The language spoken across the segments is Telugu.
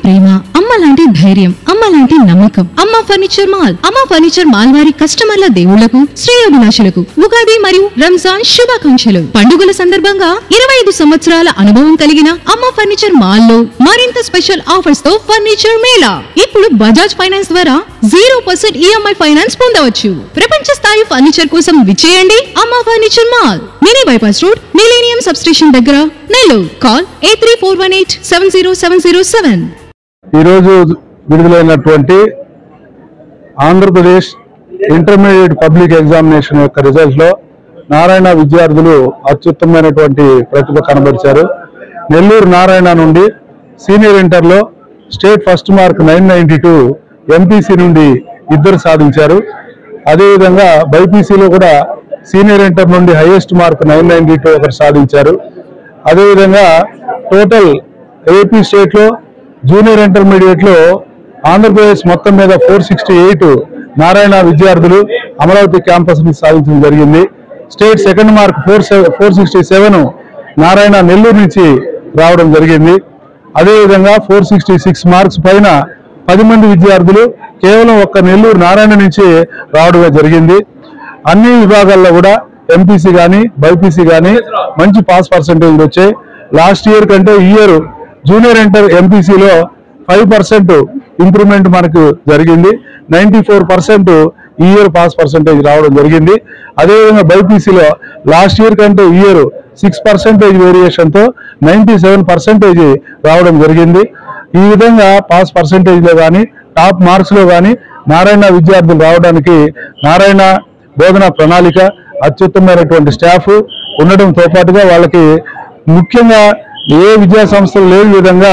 ప్రేమ, అమ్మ లాంటి ధైర్యం, అమ్మ లాంటి నమ్మకం. అమ్మ ఫర్నిచర్ మాల్. అమ్మ ఫర్నిచర్ మాల్ వారి కస్టమర్ల దేవుళ్లకు, శ్రేయోభిలాషులకు ఉగాది మరియు రంజాన్ శుభాకాంక్షలు. పండుగల సందర్భంగా 25 సంవత్సరాల అనుభవం కలిగిన అమ్మ ఫర్నిచర్ మాల్ లో మరింత స్పెషల్ ఆఫర్స్ తో ఫర్నిచర్ మేళా. ఇప్పుడు బజాజ్ ఫైనాన్స్ ద్వారా 0% EMI ఫైనాన్స్ పొందవచ్చు. ప్రపంచ స్థాయి ఫర్నిచర్ కోసం విచ్చేయండి అమ్మ furniture mall, mini bypass road, millennium sub station దగ్గర, నెల్లూరు. కాల్ 8348707707. ఈరోజు విడుదలైనటువంటి ఆంధ్రప్రదేశ్ ఇంటర్మీడియట్ పబ్లిక్ ఎగ్జామినేషన్ యొక్క రిజల్ట్స్ లో నారాయణ విద్యార్థులు అత్యుత్తమైనటువంటి ప్రతిభ కనబరిచారు. నెల్లూరు నారాయణ నుండి సీనియర్ ఇంటర్లో స్టేట్ ఫస్ట్ మార్క్ 992, ఎంపీసీ నుండి 2 సాధించారు. అదేవిధంగా బైపీసీలో కూడా సీనియర్ ఇంటర్ నుండి హైయెస్ట్ మార్క్ 992 ఒకరు సాధించారు. అదేవిధంగా టోటల్ ఏపీ స్టేట్లో జూనియర్ ఇంటర్మీడియట్లో ఆంధ్రప్రదేశ్ మొత్తం మీద 468 నారాయణ విద్యార్థులు అమరావతి క్యాంపస్ ని సాధించడం జరిగింది. State second mark 467 Narayana Nellore నుంచి రావడం జరిగింది. అదేవిధంగా 466 మార్క్స్ పైన 10 మంది విద్యార్థులు కేవలం ఒక్క నెల్లూరు నారాయణ నుంచి రావడం జరిగింది. అన్ని విభాగాల్లో కూడా ఎంపీసీ కానీ బైపీసీ కానీ మంచి పాస్ పర్సంటేజ్ వచ్చాయి. లాస్ట్ ఇయర్ కంటే ఈ ఇయర్ జూనియర్ ఇంటర్ ఎంపీసీలో 5% ఇంప్రూవ్మెంట్ మనకు జరిగింది. 94% ఈ ఇయర్ పాస్ పర్సంటేజ్ రావడం జరిగింది. అదేవిధంగా బైపీసీలో లాస్ట్ ఇయర్ కంటే ఈ ఇయర్ 6% వేరియేషన్తో 97% రావడం జరిగింది. ఈ విధంగా పాస్ పర్సంటేజ్లో కానీ టాప్ మార్క్స్లో కానీ నారాయణ విద్యార్థులు రావడానికి నారాయణ బోధనా ప్రణాళిక, అత్యుత్తమైనటువంటి స్టాఫ్ ఉండడంతో పాటుగా వాళ్ళకి ముఖ్యంగా ఏ విద్యా సంస్థలు లేని విధంగా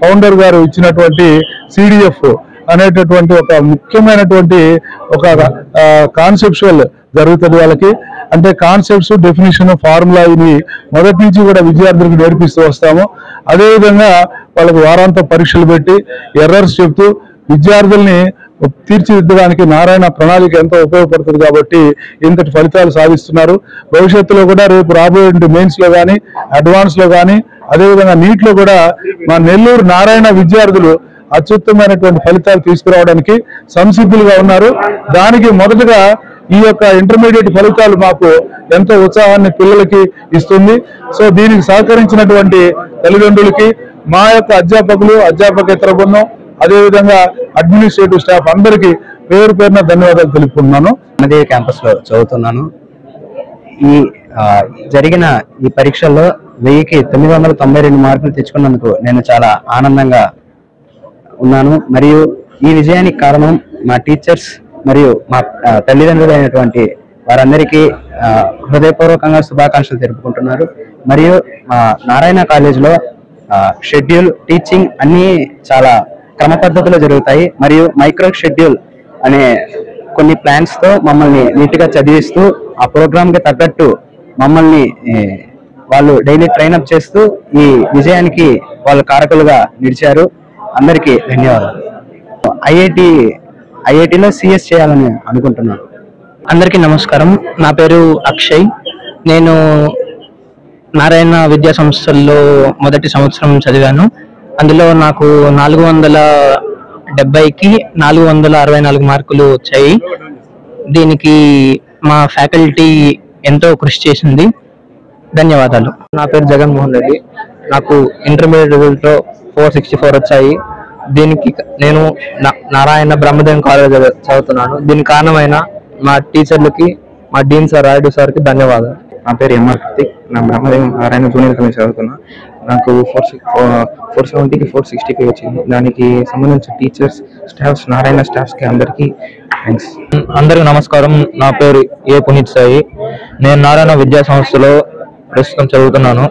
ఫౌండర్ గారు ఇచ్చినటువంటి సిడిఎఫ్ అనేటటువంటి ఒక ముఖ్యమైనటువంటి ఒక కాన్సెప్చువల్ జరుగుతుంది వాళ్ళకి. అంటే కాన్సెప్ట్స్, డెఫినేషన్, ఫార్ములా ఇవి మొదటి నుంచి కూడా విద్యార్థులకు నేర్పిస్తూ వస్తాము. అదేవిధంగా వాళ్ళకి వారాంత పరీక్షలు పెట్టి ఎర్రర్స్ చెప్తూ విద్యార్థుల్ని తీర్చిదిద్దడానికి నారాయణ ప్రణాళిక ఎంతో ఉపయోగపడుతుంది కాబట్టి ఇంతటి ఫలితాలు సాధిస్తున్నారు. భవిష్యత్తులో కూడా రేపు రాబోయే మెయిన్స్ లో కానీ అడ్వాన్స్ లో కానీ అదేవిధంగా నీట్ లో కూడా మా నెల్లూరు నారాయణ విద్యార్థులు అత్యుత్తమైనటువంటి ఫలితాలు తీసుకురావడానికి సంసిద్ధులుగా ఉన్నారు. దానికి మొదటగా ఈ యొక్క ఇంటర్మీడియట్ ఫలితాలు మాకు ఎంతో ఉత్సాహాన్ని పిల్లలకి ఇస్తుంది. సో దీనికి సహకరించినటువంటి తల్లిదండ్రులకి, మా యొక్క అధ్యాపకులు, అధ్యాపకేతర బృందం, అదేవిధంగా అడ్మినిస్ట్రేటివ్ స్టాఫ్ అందరికీ పేరు పేరున ధన్యవాదాలు తెలుపుకుంటున్నాను. అదే క్యాంపస్ లో చదువుతున్నాను. ఈ జరిగిన ఈ పరీక్షల్లో 1992 మార్కులు తెచ్చుకున్నందుకు నేను చాలా ఆనందంగా ఉన్నాను. మరియు ఈ విజయానికి కారణం మా టీచర్స్ మరియు మా తల్లిదండ్రులైనటువంటి వారందరికీ హృదయపూర్వకంగా శుభాకాంక్షలు తెలుపుకుంటున్నారు. మరియు నారాయణ కాలేజ్లో షెడ్యూల్, టీచింగ్ అన్నీ చాలా క్రమ పద్ధతిలో జరుగుతాయి. మరియు మైక్రో షెడ్యూల్ అనే కొన్ని ప్లాన్స్ తో మమ్మల్ని నీట్గా చదివిస్తూ ఆ ప్రోగ్రామ్కి తగ్గట్టు మమ్మల్ని వాళ్ళు డైలీ ట్రైనప్ చేస్తూ ఈ విజయానికి వాళ్ళు కారకులుగా నిలిచారు. అందరికీ ధన్యవాదాలు. ఐఐటిలో సిఎస్ చేయాలని అనుకుంటున్నాను. అందరికీ నమస్కారం. నా పేరు అక్షయ్. నేను నారాయణ విద్యా సంస్థల్లో మొదటి సంవత్సరం చదివాను. అందులో నాకు 470కి 464 మార్కులు వచ్చాయి. దీనికి మా ఫ్యాకల్టీ ఎంతో కృషి చేసింది. ధన్యవాదాలు. నా పేరు జగన్మోహన్ రెడ్డి. నాకు ఇంటర్మీడియట్ రిజల్ట్లో 464 వచ్చాయి. దీనికి నేను నారాయణ బ్రహ్మదేవం కాలేజ్ చదువుతున్నాను. దీనికి కారణమైన మా టీచర్లకి, మా డీన్ సార్, రాయుడు సార్కి ధన్యవాదాలు. నా పేరు ఎంఆర్ కార్తిక్. నా బ్రహ్మదేవం నారాయణ జూనియర్ కాలేజ్ చదువుతున్నా. నాకు 470కి 465 వచ్చింది. దానికి సంబంధించిన టీచర్స్, స్టాఫ్స్, నారాయణ స్టాఫ్స్కి అందరికీ థ్యాంక్స్. అందరికీ నమస్కారం. నా పేరు ఏ పునీత్ సాయి. నేను నారాయణ విద్యా సంస్థలో ప్రస్తుతం చదువుతున్నాను.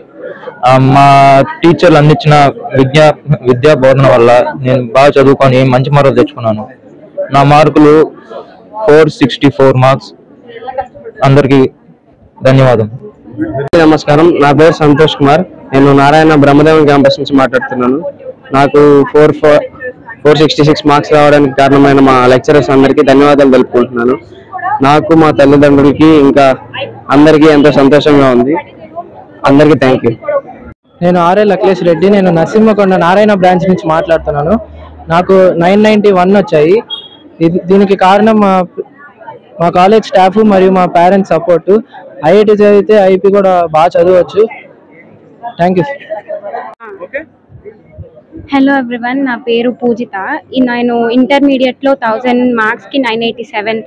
మా టీచర్లు అందించిన విద్యా బోధన వల్ల నేను బాగా చదువుకొని మంచి మార్కులు తెచ్చుకున్నాను. నా మార్కులు 464 మార్క్స్. అందరికీ ధన్యవాదం. నమస్కారం. నా పేరు సంతోష్ కుమార్. నేను నారాయణ బ్రహ్మదేవం క్యాంపస్ నుంచి మాట్లాడుతున్నాను. నాకు 466 మార్క్స్ రావడానికి కారణమైన మా లెక్చరర్స్ అందరికీ ధన్యవాదాలు తెలుపుకుంటున్నాను. నాకు, మా తల్లిదండ్రులకి, ఇంకా అందరికీ ఎంతో సంతోషంగా ఉంది. అందరికీ థ్యాంక్ యూ. నేను ఆర్ఎల్ అఖిలేష్ రెడ్డి. నేను నరసింహకొండ నారాయణ బ్రాంచ్ నుంచి మాట్లాడుతున్నాను. నాకు 991 వచ్చాయి. దీనికి కారణం మా కాలేజ్ స్టాఫ్ మరియు మా పేరెంట్స్ సపోర్ట్. ఐఐటి చదివితే ఐపీ కూడా బాగా చదవచ్చు. Thank you. హలో ఎవ్రీవన్, నా పేరు పూజిత. నేను ఇంటర్మీడియట్లో 1000 మార్క్స్కి 987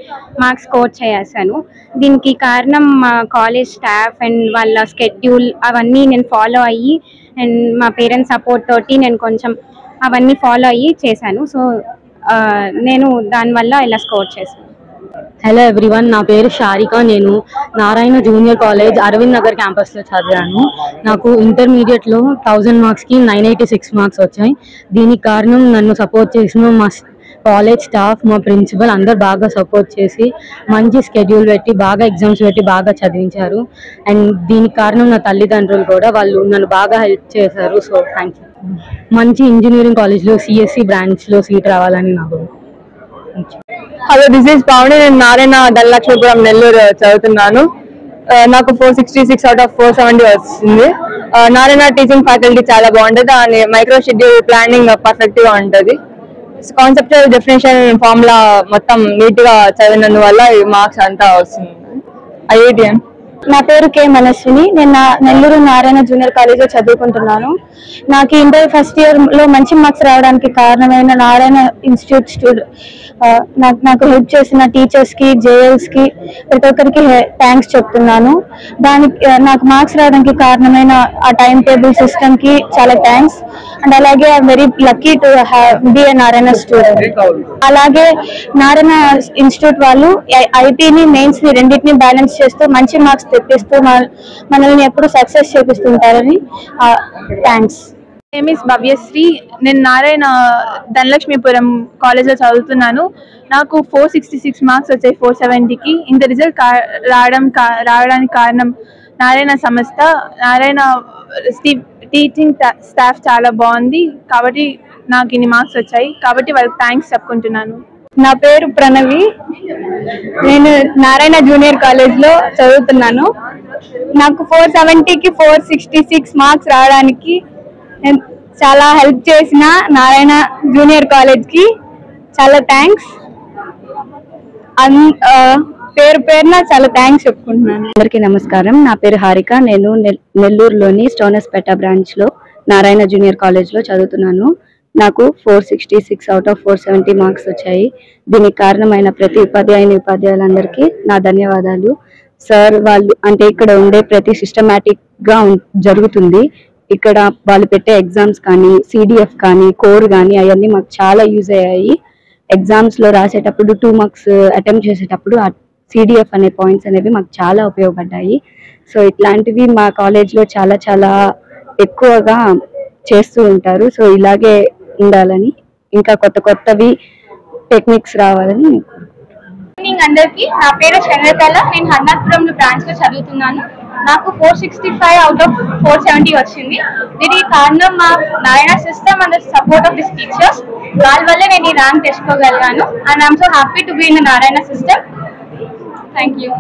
మార్క్స్ స్కోర్ చేశాను. దీనికి కారణం మా కాలేజ్ స్టాఫ్ అండ్ వాళ్ళ స్కెడ్యూల్ అవన్నీ నేను ఫాలో అయ్యి అండ్ మా పేరెంట్స్ సపోర్ట్ తోటి నేను కొంచెం అవన్నీ ఫాలో అయ్యి చేశాను. సో నేను దానివల్ల ఇలా స్కోర్ చేశాను. హలో ఎవ్రీవన్, నా పేరు షారిక. నేను నారాయణ జూనియర్ కాలేజ్ అరవింద్ నగర్ క్యాంపస్లో చదివాను. నాకు ఇంటర్మీడియట్లో 1000 మార్క్స్కి 986 మార్క్స్ వచ్చాయి. దీనికి కారణం నన్ను సపోర్ట్ చేసిన మా కాలేజ్ స్టాఫ్, మా ప్రిన్సిపల్ అందరు బాగా సపోర్ట్ చేసి మంచి స్కెడ్యూల్ పెట్టి బాగా ఎగ్జామ్స్ పెట్టి బాగా చదివించారు. అండ్ దీనికి కారణం నా తల్లిదండ్రులు కూడా, వాళ్ళు నన్ను బాగా హెల్ప్ చేశారు. So thank you. మంచి ఇంజనీరింగ్ కాలేజ్లో సిఎస్సి బ్రాంచ్లో సీట్ రావాలని నాకు. Hello, this is Pavani. నేను నారాయణ ధనలక్ష్మీపురం నెల్లూరు చదువుతున్నాను. నాకు 466 out of 470 వచ్చింది. నారాయణ టీచింగ్ ఫ్యాకల్టీ చాలా బాగుంటుంది. దాని మైక్రో షెడ్యూల్ ప్లానింగ్ పర్ఫెక్ట్ గా ఉంటుంది. కాన్సెప్చువల్ డెఫినేషన్ ఫార్ములా మొత్తం నీట్ గా చదివినందువల్ల ఈ మార్క్స్ అంతా వస్తుంది. ఐఐటిఎన్. నా పేరు కే మనస్విని. నేను నెల్లూరు నారాయణ జూనియర్ కాలేజ్లో చదువుకుంటున్నాను. నాకు ఇంటర్ ఫస్ట్ ఇయర్లో మంచి మార్క్స్ రావడానికి కారణమైన నారాయణ ఇన్స్టిట్యూట్ నాకు హెల్ప్ చేసిన టీచర్స్కి, జేఎల్స్కి ప్రతి ఒక్కరికి థ్యాంక్స్ చెప్తున్నాను. నాకు మార్క్స్ రావడానికి కారణమైన ఆ టైం టేబుల్ సిస్టమ్కి చాలా థ్యాంక్స్. అండ్ అలాగే I'm very lucky to be A Narayana student. అలాగే నారాయణ ఇన్స్టిట్యూట్ వాళ్ళు ఐటీని, మెయిన్స్ని రెండింటిని బ్యాలెన్స్ చేస్తూ మంచి మార్క్స్ తెప్పిస్తూ మనల్ని ఎప్పుడు సక్సెస్ చేపిస్తుంటారని థ్యాంక్స్. Name is Bhavyasri. నేను నారాయణ ధనలక్ష్మీపురం కాలేజ్లో చదువుతున్నాను. నాకు 466 మార్క్స్ వచ్చాయి 470కి. ఇంత రిజల్ట్ రావడానికి కారణం నారాయణ సంస్థ, నారాయణ టీచింగ్ స్టాఫ్ చాలా బాగుంది కాబట్టి నాకు ఇన్ని మార్క్స్ వచ్చాయి. కాబట్టి వాళ్ళకి థ్యాంక్స్ చెప్పుకుంటున్నాను. నా పేరు ప్రణవి. నేను నారాయణ జూనియర్ కాలేజ్లో చదువుతున్నాను. నాకు 470కి 466 మార్క్స్ రావడానికి చాలా హెల్ప్ చేసిన నారాయణ జూనియర్ కాలేజ్కి చాలా థ్యాంక్స్. పేరున చాలా థ్యాంక్స్ చెప్పుకుంటున్నాను. అందరికీ నమస్కారం. నా పేరు హారిక. నేను నెల్లూరులోని స్టోనస్పేట బ్రాంచ్లో నారాయణ జూనియర్ కాలేజ్లో చదువుతున్నాను. నాకు 466 out of 470 మార్క్స్ వచ్చాయి. దీనికి కారణమైన ప్రతి ఉపాధ్యాయులందరికీ నా ధన్యవాదాలు. సార్ వాళ్ళు అంటే ఇక్కడ ఉండే ప్రతి సిస్టమేటిక్గా జరుగుతుంది. ఇక్కడ వాళ్ళు పెట్టే ఎగ్జామ్స్ కానీ, సిడిఎఫ్ కానీ, కోర్ కానీ అవన్నీ మాకు చాలా యూజ్ అయ్యాయి. ఎగ్జామ్స్లో రాసేటప్పుడు 2 మార్క్స్ అటెంప్ట్ చేసేటప్పుడు ఆ సిడిఎఫ్ అనే పాయింట్స్ అనేవి మాకు చాలా ఉపయోగపడ్డాయి. సో ఇట్లాంటివి మా కాలేజ్లో చాలా చాలా ఎక్కువగా చేస్తూ ఉంటారు. సో ఇలాగే ఉండాలని, ఇంకా కొత్తవి టెక్నిక్స్ రావాలని. అందరికీ, నా పేరు చంద్రకళ. నేను హర్నాథపురంలో బ్రాంచ్ లో చదువుతున్నాను. నాకు 465 out of 470 వచ్చింది. దీనికి కారణం మా Narayana system and support of this teachers. వాళ్ళ వల్ల నేను ఈ ర్యాంక్ తెచ్చుకోగలిగాను. And I'm so happy to be in the Narayana system. Thank you.